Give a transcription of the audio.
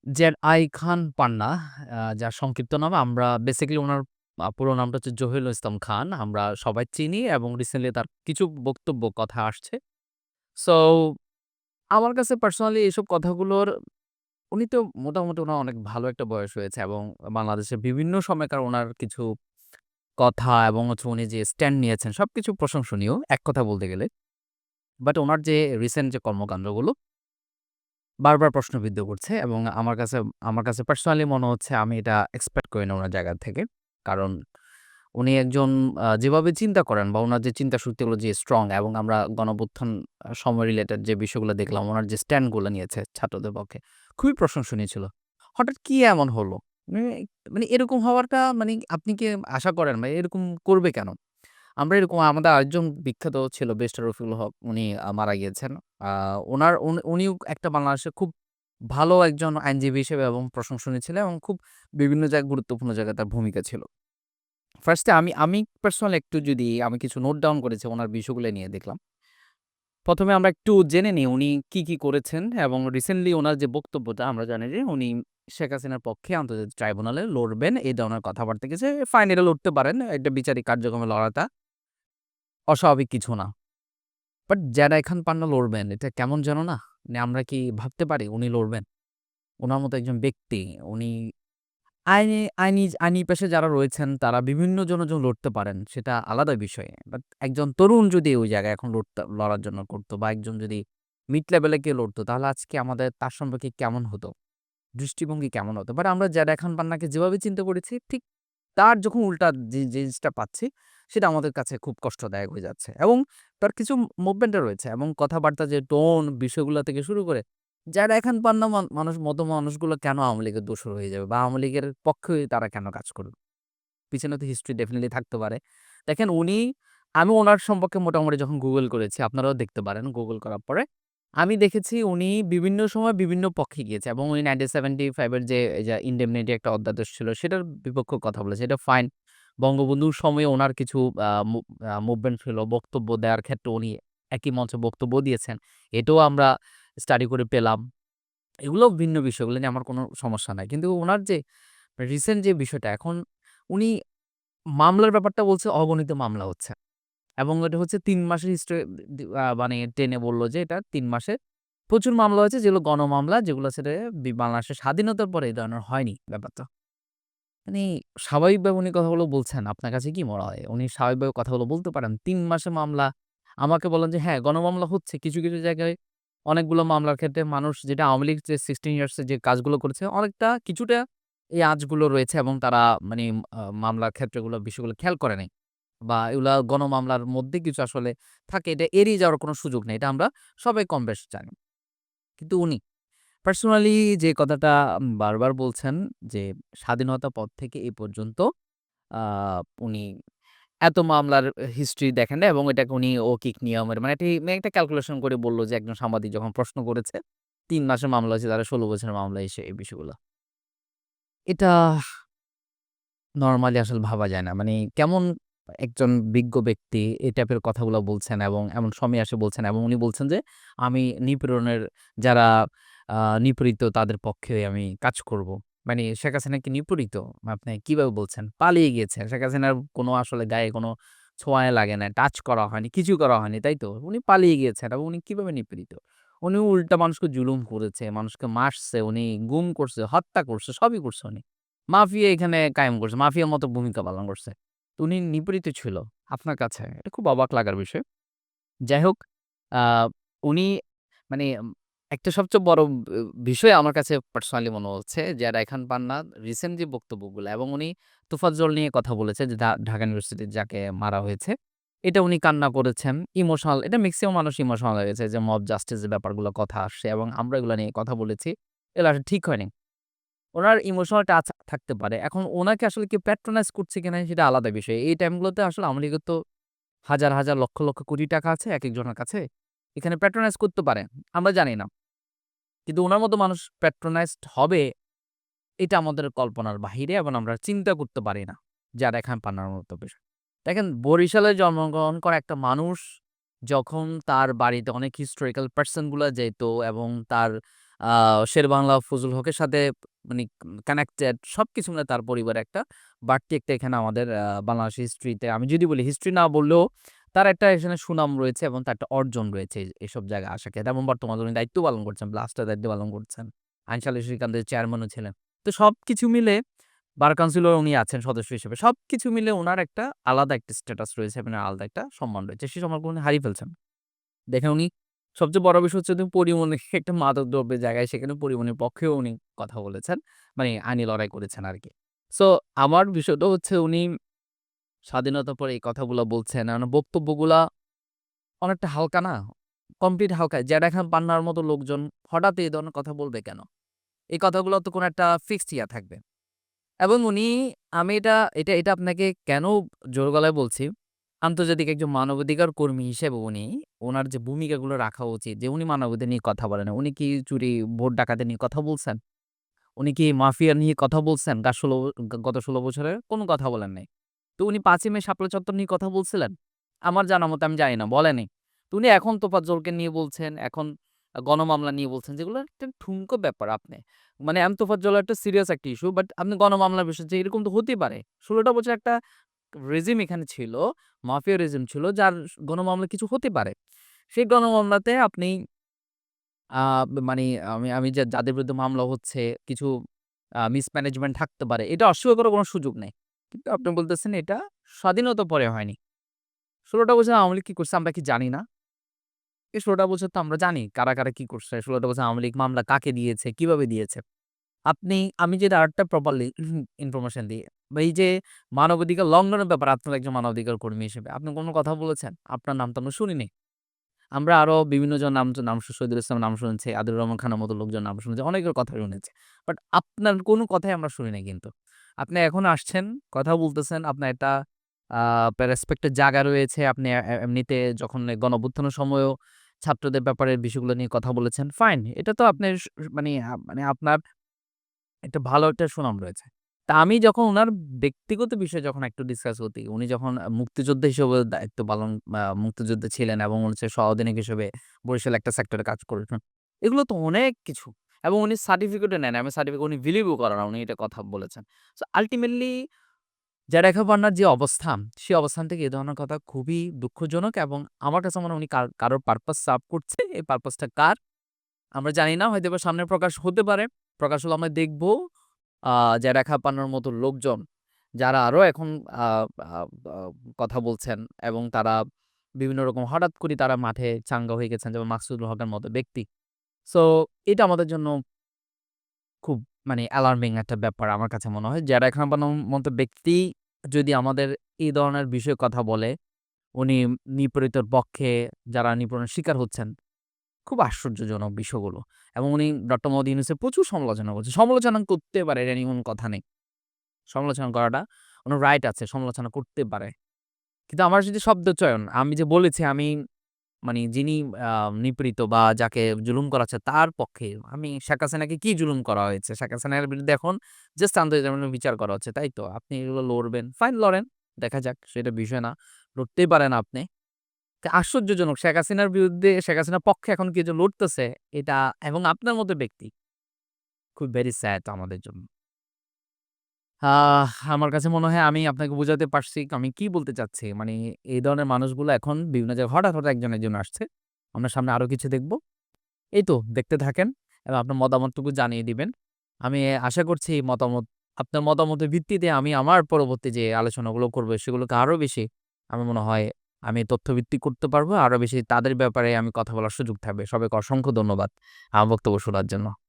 Z I খান পান্না, যার সংক্ষিপ্ত নাম আমরা বেসিক্যালি উনার পুরো নামটা হচ্ছে জহিরুল ইসলাম খান। আমরা সবাই চিনি এবং রিসেন্টলি তার কিছু বক্তব্য কথা আসছে। সো আমার কাছে পার্সোনালি এসব কথাগুলোর উনি তো মোটামুটি উনার অনেক ভালো একটা বয়স হয়েছে এবং বাংলাদেশের বিভিন্ন সময়কার উনার কিছু কথা এবং হচ্ছে উনি যে স্ট্যান্ড নিয়েছেন সবকিছু প্রশংসনীয় এক কথা বলতে গেলে। বাট উনার যে রিসেন্ট যে কর্মকান্ডগুলো বারবার প্রশ্নবিদ্ধ করছে এবং আমার কাছে পার্সোনালি মনে হচ্ছে আমি এটা এক্সপেক্ট করি না উনার জায়গা থেকে। কারণ উনি একজন যেভাবে চিন্তা করেন বা উনার যে চিন্তা শক্তিগুলো যে স্ট্রং এবং আমরা গণঅভ্যুত্থান সময় রিলেটেড যে বিষয়গুলো দেখলাম, উনার যে স্ট্যান্ড গুলো নিয়েছে ছাত্রদের পক্ষে, খুবই প্রশংসনীয় ছিল। হঠাৎ কি এমন হলো? মানে মানে এরকম হওয়াটা মানে আপনি কি আশা করেন বা এরকম করবে কেন? আমরা এরকম আমাদের আরেকজন বিখ্যাত ছিল ব্যারিস্টার রফিকুল হক। উনি মারা গিয়েছেন। আ উনিও একটা বাংলাদেশের খুব ভালো একজন আইনজীবী হিসেবে এবং প্রশংসনীয় ছিলেন এবং খুব বিভিন্ন জায়গায় গুরুত্বপূর্ণ জায়গায় তার ভূমিকা ছিল। ফার্স্ট এ আমি পার্সোনালি একটু যদি আমি কিছু নোট ডাউন করেছি উনার বিষয়গুলো নিয়ে দেখলাম। ১ম এ আমরা একটু জেনে নিই উনি কি করেছেন এবং রিসেন্টলি উনার যে বক্তব্যটা আমরা জানি যে উনি শেখ হাসিনার পক্ষে আন্তর্জাতিক ট্রাইব্যুনালে লড়বেন এই ধরনের কথাবার্তা গেছে। ফাইনালি লড়তে পারেন। এটা বিচারিক কার্যক্রমে লড়াটা অস্বাভাবিক কিছু না। বাট যারা এখান পান্না লড়বেন এটা কেমন যেন না? মানে আমরা কি ভাবতে পারি উনি লড়বেন? উনার মতো একজন ব্যক্তি উনি আইনি পেশায় যারা রয়েছেন তারা বিভিন্ন জনের জন্য লড়তে পারেন। সেটা আলাদা বিষয়। বাট একজন তরুণ যদি ওই জায়গায় এখন লড়ার জন্য করতো বা একজন যদি মিড লেভেলে কেউ লড়তো তাহলে আজকে আমাদের তার সম্পর্কে কেমন হতো? দৃষ্টিভঙ্গি কেমন হতো? বাট আমরা যারা খান পান্নাকে যেভাবে চিন্তা করেছি ঠিক তার যখন উল্টা যে জিনিসটা পাচ্ছি সেটা আমাদের কাছে খুব কষ্টদায়ক হয়ে যাচ্ছে। এবং তার কিছু মুভমেন্টও রয়েছে এবং কথাবার্তা যে টোন বিষয়গুলা থেকে শুরু করে যারা এখন পান্না মতো মানুষগুলো কেন আওয়ামী লীগের দোসর হয়ে যাবে বা আওয়ামী লীগের পক্ষে তারা কেন কাজ করবে? পিছনে তো হিস্ট্রি ডেফিনিটলি থাকতে পারে। দেখেন আমি উনার সম্পর্কে মোটামুটি যখন গুগল করেছি, আপনারাও দেখতে পারেন গুগল করার পরে। আমি দেখেছি উনি বিভিন্ন সময় বিভিন্ন পক্ষে গিয়েছে এবং উনি 1975 এর যে এই যে ইন্ডেমনিটি একটা অধ্যাদেশ ছিল সেটার বিপক্ষে কথা বলেছে। এটা ফাইন। বঙ্গবন্ধুর সময়ে উনার কিছু আ মু আ মুভমেন্ট ছিল, বক্তব্য দেওয়ার ক্ষেত্রে উনি একই মঞ্চে বক্তব্য দিয়েছেন। এটাও আমরা স্টাডি করে পেলাম। এগুলোও ভিন্ন বিষয়। এগুলো নিয়ে আমার কোনো সমস্যা নাই। কিন্তু উনার যে রিসেন্ট যে বিষয়টা এখন উনি মামলার ব্যাপারটা বলছে অগণিত মামলা হচ্ছে। এবং এটা হচ্ছে ৩ মাসের হিস্ট্রি মানে টেনে বলল যে এটা ৩ মাসে প্রচুর মামলা হয়েছে যেগুলো গণমামলা যেগুলো আসলে বাংলাদেশের স্বাধীনতার পরে এই ধরনের হয়নি ব্যাপারটা। মানে স্বাভাবিকভাবে উনি কথাগুলো বলছেন, আপনার কাছে কি মনে হয়? উনি স্বাভাবিকভাবে কথাগুলো বলতে পারেন? ৩ মাসের মামলা, আমাকে বলেন যে হ্যাঁ, গণমামলা হচ্ছে। কিছু জায়গায় অনেকগুলো মামলার ক্ষেত্রে মানুষ যেটা আওয়ামী লীগ যে 16 ইয়ার্স এ যে কাজগুলো করেছে অনেকটা কিছুটা এই আঁচগুলো রয়েছে এবং তারা মানে মামলার ক্ষেত্রগুলো বিষয়গুলো খেয়াল করে নাই। বা এগুলা গণমামলার মধ্যে কিছু আসলে থাকে। এটা এড়িয়ে যাওয়ার কোনো সুযোগ নেই। এটা আমরা সবাই কমবেশ জানি। কিন্তু উনি পার্সোনালি যে কথাটা বারবার বলছেন যে, স্বাধীনতার পর থেকে এ পর্যন্ত আ উনি এত মামলার হিস্ট্রি দেখেন না এবং এটাকে উনি অৌকিক নিয়মের মানে একটা ক্যালকুলেশন করে বলল যে, একজন সাংবাদিক যখন প্রশ্ন করেছে, ৩ মাসের মামলা হয়েছে, তারা ১৬ বছরের মামলা এই বিষয়গুলো। এটা নরমালি আসলে ভাবা যায় না। মানে কেমন একজন বিজ্ঞ ব্যক্তি এই টাইপের কথাগুলো বলছেন এবং এমন সময় আসে বলছেন এবং উনি বলছেন যে, "আমি নিপীড়নের যারা আ নিপীড়িত তাদের পক্ষে আমি কাজ করব।" মানে শেখ হাসিনা কি নিপীড়িত? আপনি কিভাবে বলছেন? পালিয়ে গিয়েছেন। শেখ হাসিনার কোনো আসলে গায়ে কোনো ছোঁয়াই লাগে না, টাচ করা হয়নি, কিছু করা হয়নি, তাই তো? উনি পালিয়ে গিয়েছেন এবং উনি কিভাবে নিপীড়িত? উনি উল্টা মানুষকে জুলুম করেছে, মানুষকে মারছে, উনি গুম করছে, হত্যা করছে, সবই করছে উনি। মাফিয়া এখানে কায়েম করছে। মাফিয়ার মতো ভূমিকা পালন করছে। তো উনি নিপীড়িত ছিল আপনার কাছে। এটা খুব অবাক লাগার বিষয়। যাই হোক, আ উনি মানে একটা সবচেয়ে বড় বিষয় আমার কাছে পার্সোনালি মনে হচ্ছে যে রায়হান পান্নার রিসেন্ট যে বক্তব্যগুলো এবং উনি তোফাজ্জল নিয়ে কথা বলেছে যে ঢাকা ইউনিভার্সিটির যাকে মারা হয়েছে। এটা উনি কান্না করেছেন। ইমোশনাল এটা মেক্সিমাম মানুষ ইমোশনাল হয়ে গেছে যে মব জাস্টিস এর ব্যাপারগুলো কথা আসছে এবং আমরা এগুলো নিয়ে কথা বলেছি। এগুলো আসলে ঠিক হয়নি। উনার ইমোশনাল টাচ থাকতে পারে। এখন উনাকে আসলে কেউ প্যাট্রোনাইজ করছে কিনা সেটা আলাদা বিষয়। এই টাইমগুলোতে আসলে আওয়ামী লীগের তো হাজার লক্ষ কোটি টাকা আছে একেকজনের কাছে। এখানে প্যাট্রোনাইজ করতে পারে। আমরা জানি না। কিন্তু উনার মতো মানুষ প্যাট্রোনাইজড হবে এটা আমাদের কল্পনার বাহিরে এবং আমরা চিন্তা করতে পারি না। যারা এখানে পান্নার মতো বিষয়। দেখেন বরিশালে জন্মগ্রহণ করা একটা মানুষ যখন তার বাড়িতে অনেক হিস্টোরিক্যাল পারসন গুলা যেত এবং তার আ শেরেবাংলা ফজলুল হকের সাথে মানে কানেক্টেড সবকিছু মিলে তার পরিবারে একটা বাড়তি একটা এখানে আমাদের বাংলাদেশ হিস্ট্রিতে আমি যদি বলি হিস্ট্রি না বললেও তার একটা এখানে সুনাম রয়েছে এবং তার একটা অর্জন রয়েছে এসব জায়গায় আসার ক্ষেত্রে এবং বর্তমানে উনি দায়িত্ব পালন করছেন, ব্লাস্টার দায়িত্ব পালন করছেন। আইন সালিসি সিকান্তের চেয়ারম্যানও ছিলেন। তো সবকিছু মিলে বার কাউন্সিলর উনি আছেন সদস্য হিসেবে। সবকিছু মিলে উনার একটা আলাদা একটা স্ট্যাটাস রয়েছে এবং আলাদা একটা সম্মান রয়েছে। সেই সম্মানগুলো উনি হারিয়ে ফেলছেন। দেখেন উনি সবচেয়ে বড় বিষয় হচ্ছে উনি পরিমণি একটা মাদকদ্রব্যের জায়গায় সেখানে পরিমণির পক্ষেও উনি কথা বলেছেন। মানে আইনি লড়াই করেছেন আরকি। সো আমার বিষয়টা হচ্ছে উনি স্বাধীনতার পরে এই কথাগুলা বলছেন। বক্তব্যগুলা অনেকটা হালকা না? কমপ্লিট হালকা। জেড খান পান্নার মতো লোকজন হঠাৎ এই ধরনের কথা বলবে কেন? এই কথাগুলো তো কোনো একটা ফিক্সড ইয়া থাকবে। এবং উনি আমি এটা আপনাকে কেন জোর গলায় বলছি, আন্তর্জাতিক একজন মানবাধিকার কর্মী হিসেবে উনার যে ভূমিকাগুলো রাখা উচিত যে উনি মানবাধিকার নিয়ে কথা বলেন। উনি কি চুরি, ভোট ডাকাতি নিয়ে কথা বলছেন? উনি কি মাফিয়া নিয়ে কথা বলছেন? গত ১৬ বছরে কোনো কথা বলেন নাই। তো উনি ৫ই মে শাপলা চত্বর নিয়ে কথা বলছিলেন? আমার জানা মতে আমি জানি না, বলেনি। তো উনি এখন তোফাজ্জলকে নিয়ে বলছেন, এখন গণমামলা নিয়ে বলছেন, যেগুলো একটা ঠুনকো ব্যাপার আপনি। মানে তোফাজ্জল একটা সিরিয়াস একটা ইস্যু। বাট আপনি গণমামলার বিষয় যে এরকম তো হতেই পারে। ১৬ টা বছর একটা রেজিম এখানে ছিল, মাফিয়া রেজিম ছিল যার গণমামলা কিছু হতে পারে। সেই গণমামলাতে আপনি আ মানি আমি যাদের বিরুদ্ধে মামলা হচ্ছে কিছু মিসম্যানেজমেন্ট থাকতে পারে। এটা অস্বীকার করার কোনো সুযোগ নেই। কিন্তু আপনি বলতেছেন এটা স্বাধীনতার পরে হয়নি। ১৬ টা বছর আওয়ামী লীগ কি করছে আমরা কি জানি না? এই ১৬ টা বছর তো আমরা জানি কারা কি করছে। ১৬ টা বছর আওয়ামী লীগ মামলা কাকে দিয়েছে, কিভাবে দিয়েছে। আমি যদি আরেকটা প্রপারলি ইনফরমেশন দিই, বা এই যে মানবাধিকার লঙ্ঘনের ব্যাপারে আপনার একজন মানবাধিকার কর্মী হিসেবে আপনি কোনো কথা বলেছেন? আপনার নাম তো আমরা শুনিনি। আমরা আরো বিভিন্ন জন নাম শহীদুল ইসলামের নাম শুনেছি, আদিলুর রহমান খানের মতো লোকজনের নাম শুনেছি, অনেকের কথা শুনেছি। বাট আপনার কোনো কথাই আমরা শুনি নাই কিন্তু। আপনি এখন আসছেন, কথা বলতেছেন, আপনার একটা আ রেসপেক্টের জায়গা রয়েছে। আপনি এমনিতে যখন গণঅভ্যুত্থানের সময়ও ছাত্রদের ব্যাপারে বিষয়গুলো নিয়ে কথা বলেছেন। ফাইন। এটা তো আপনার মানে আপনার একটা ভালো একটা সুনাম রয়েছে। তা আমি যখন উনার ব্যক্তিগত বিষয়ে যখন একটু ডিসকাস করি, উনি যখন মুক্তিযোদ্ধা হিসেবে দায়িত্ব পালন মুক্তিযোদ্ধা ছিলেন এবং হচ্ছে সহ-অধিনায়ক হিসেবে বরিশাল একটা সেক্টরে কাজ করেছেন। এগুলো তো অনেক কিছু। এবং উনি সার্টিফিকেটও নেন। আমি সার্টিফিকেট উনি বিলিভও করেন না। উনি এটা কথা বলেছেন। সো আল্টিমেটলি জারেখা পান্নার যে অবস্থান, সে অবস্থান থেকে এ ধরনের কথা খুবই দুঃখজনক এবং আমার কাছে মনে হয় উনি কারোর পারপাস সার্ভ করছে। এই পারপাসটা কার? আমরা জানি না। হয়তোবা সামনে প্রকাশ হতে পারে। প্রকাশ হলে আমরা দেখব আ জায়রা খাপানোর মতো লোকজন যারা আরো এখন আ আ আ কথা বলছেন এবং তারা বিভিন্ন রকম হঠাৎ করে তারা মাঠে চাঙ্গা হয়ে গেছেন যেমন মাকসুদুল হকের মতো ব্যক্তি। সো এটা আমাদের জন্য খুব মানে অ্যালার্মিং একটা ব্যাপার আমার কাছে মনে হয়। জায়রা খাপানোর মতো ব্যক্তি যদি আমাদের এই ধরনের বিষয়ে কথা বলে, উনি নিপীড়িতের পক্ষে যারা নিপীড়নের শিকার হচ্ছেন খুব আশ্চর্যজনক বিষয়গুলো। এবং উনি ডক্টর মোহাম্মদ ইউনূসের প্রচুর সমালোচনা করছে। সমালোচনা করতে পারে, এটা নিয়ে কোনো কথা নেই। সমালোচনা করাটা উনার রাইট আছে, সমালোচনা করতে পারে। কিন্তু আমার যদি শব্দচয়ন, আমি যে বলেছি আমি মানে যিনি আ নিপীড়িত বা যাকে জুলুম করা হচ্ছে তার পক্ষে। আমি শেখ হাসিনাকে কি জুলুম করা হয়েছে? শেখ হাসিনার বিরুদ্ধে এখন জাস্ট আন্তর্জাতিক বিচার করা হচ্ছে, তাই তো? আপনি এগুলো লড়বেন, ফাইন লড়েন। দেখা যাক, সেটা বিষয় না। লড়তেই পারেন আপনি। আশ্চর্যজনক শেখ হাসিনার বিরুদ্ধে শেখ হাসিনার পক্ষে এখন কেউ যে লড়তেছে এটা এবং আপনার মতো ব্যক্তি খুব ভেরি স্যাড আমাদের জন্য। আমার কাছে মনে হয় আমি আপনাকে বুঝাতে পারছি আমি কি বলতে চাচ্ছি। মানে এই ধরনের মানুষগুলো এখন বিভিন্ন জায়গায় হঠাৎ একজন আসছে। আমরা সামনে আরো কিছু দেখব। এই তো দেখতে থাকেন এবং আপনার মতামতটুকু জানিয়ে দিবেন। আমি আশা করছি আপনার মতামতের ভিত্তিতে আমি আমার পরবর্তী যে আলোচনাগুলো করব সেগুলোকে আরো বেশি আমার মনে হয় আমি তথ্যভিত্তিক করতে পারবো। আরো বেশি তাদের ব্যাপারে আমি কথা বলার সুযোগ থাকবে। সবাইকে অসংখ্য ধন্যবাদ আমার বক্তব্য শোনার জন্য।